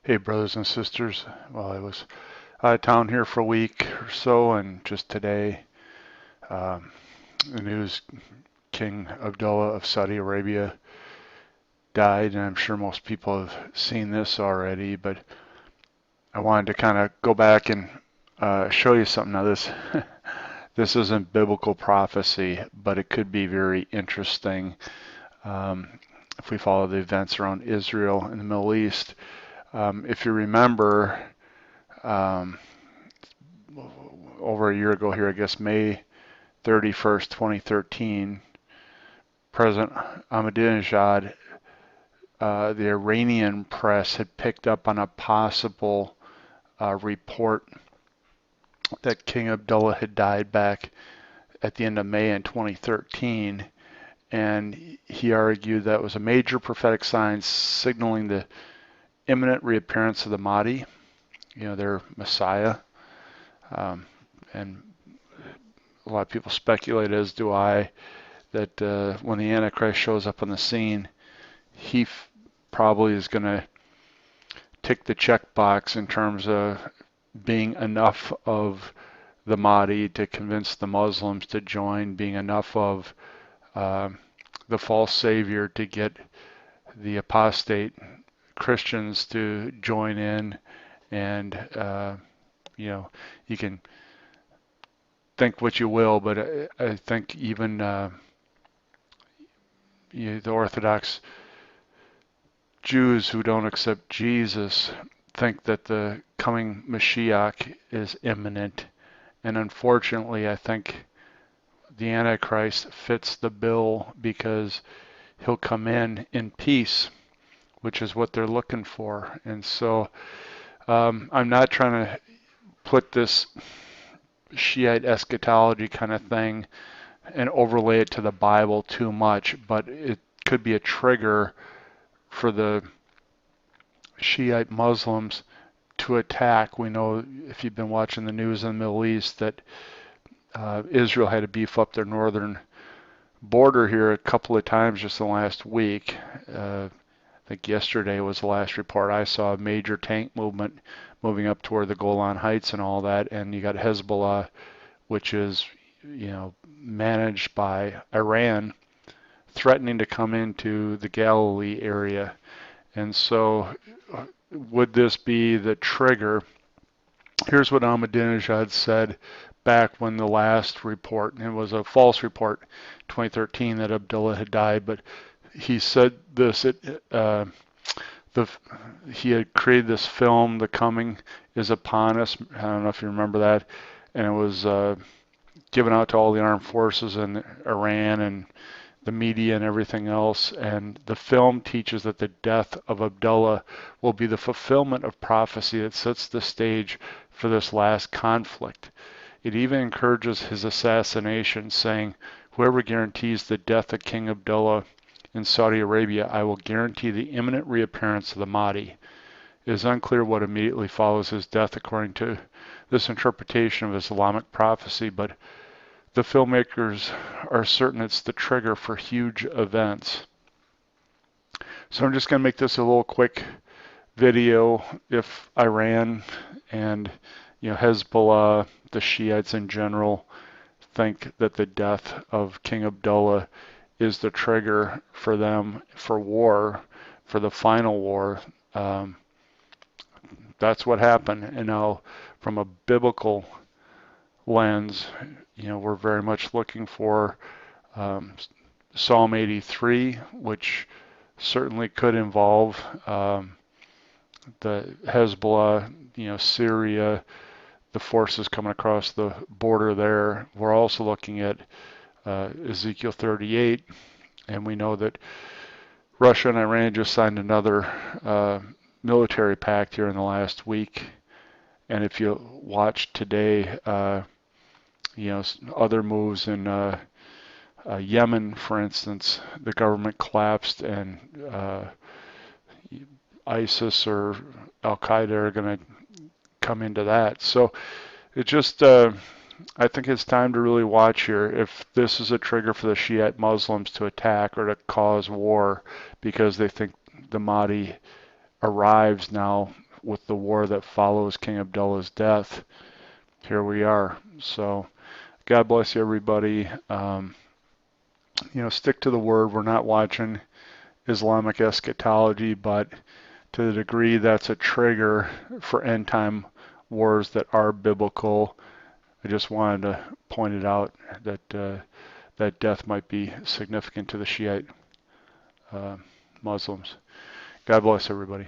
Hey, brothers and sisters. Well, I was out of town here for a week or so, and just today, um, the news King Abdullah of Saudi Arabia died, and I'm sure most people have seen this already, but I wanted to kind of go back and show you something. Now, this isn't biblical prophecy, but it could be very interesting um, if we follow the events around Israel and the Middle East. If you remember, um, over a year ago here, I guess May 31st, 2013, President Ahmadinejad, the Iranian press had picked up on a possible report that King Abdullah had died back at the end of May in 2013, and he argued that was a major prophetic sign signaling the imminent reappearance of the Mahdi, their Messiah. Um, and a lot of people speculate, as do I, that when the Antichrist shows up on the scene, he probably is going to tick the checkbox in terms of being enough of the Mahdi to convince the Muslims to join, being enough of uh, the false savior to get the apostate Christians to join in. And, you can think what you will, but I think even the Orthodox Jews who don't accept Jesus think that the coming Mashiach is imminent. And unfortunately, I think the Antichrist fits the bill because he'll come in peace, which is what they're looking for. And so I'm not trying to put this Shiite eschatology kind of thing and overlay it to the Bible too much, but it could be a trigger for the Shiite Muslims to attack. We know, if you've been watching the news in the Middle East, that Israel had to beef up their northern border here a couple of times just in the last week. I think yesterday was the last report I saw, a major tank movement moving up toward the Golan Heights and all that. And you got Hezbollah, which is, managed by Iran, threatening to come into the Galilee area. And so would this be the trigger? Here's what Ahmadinejad said back when the last report, and it was a false report, 2013, that Abdullah had died, but he said this, he had created this film, The Coming is Upon Us. I don't know if you remember that. And it was given out to all the armed forces in Iran and the media and everything else. And the film teaches that the death of Abdullah will be the fulfillment of prophecy that sets the stage for this last conflict. It even encourages his assassination, saying, "Whoever guarantees the death of King Abdullah in Saudi Arabia, I will guarantee the imminent reappearance of the Mahdi." It is unclear what immediately follows his death according to this interpretation of Islamic prophecy, but the filmmakers are certain it's the trigger for huge events. So I'm just going to make this a little quick video. If Iran and Hezbollah, the Shiites in general, think that the death of King Abdullah is the trigger for them for war, for the final war, that's what happened. And now, from a biblical lens, we're very much looking for Psalm 83, which certainly could involve the Hezbollah, Syria, the forces coming across the border there. We're also looking at Ezekiel 38, and we know that Russia and Iran just signed another military pact here in the last week. And if you watch today, other moves in Yemen, for instance, the government collapsed, and ISIS or Al Qaeda are going to come into that. So it just, I think it's time to really watch here if this is a trigger for the Shiite Muslims to attack or to cause war because they think the Mahdi arrives now with the war that follows King Abdullah's death, here we are. So God bless you, everybody. Stick to the word. We're not watching Islamic eschatology, but to the degree that's a trigger for end time wars that are biblical, I just wanted to point it out that that death might be significant to the Shiite Muslims. God bless everybody.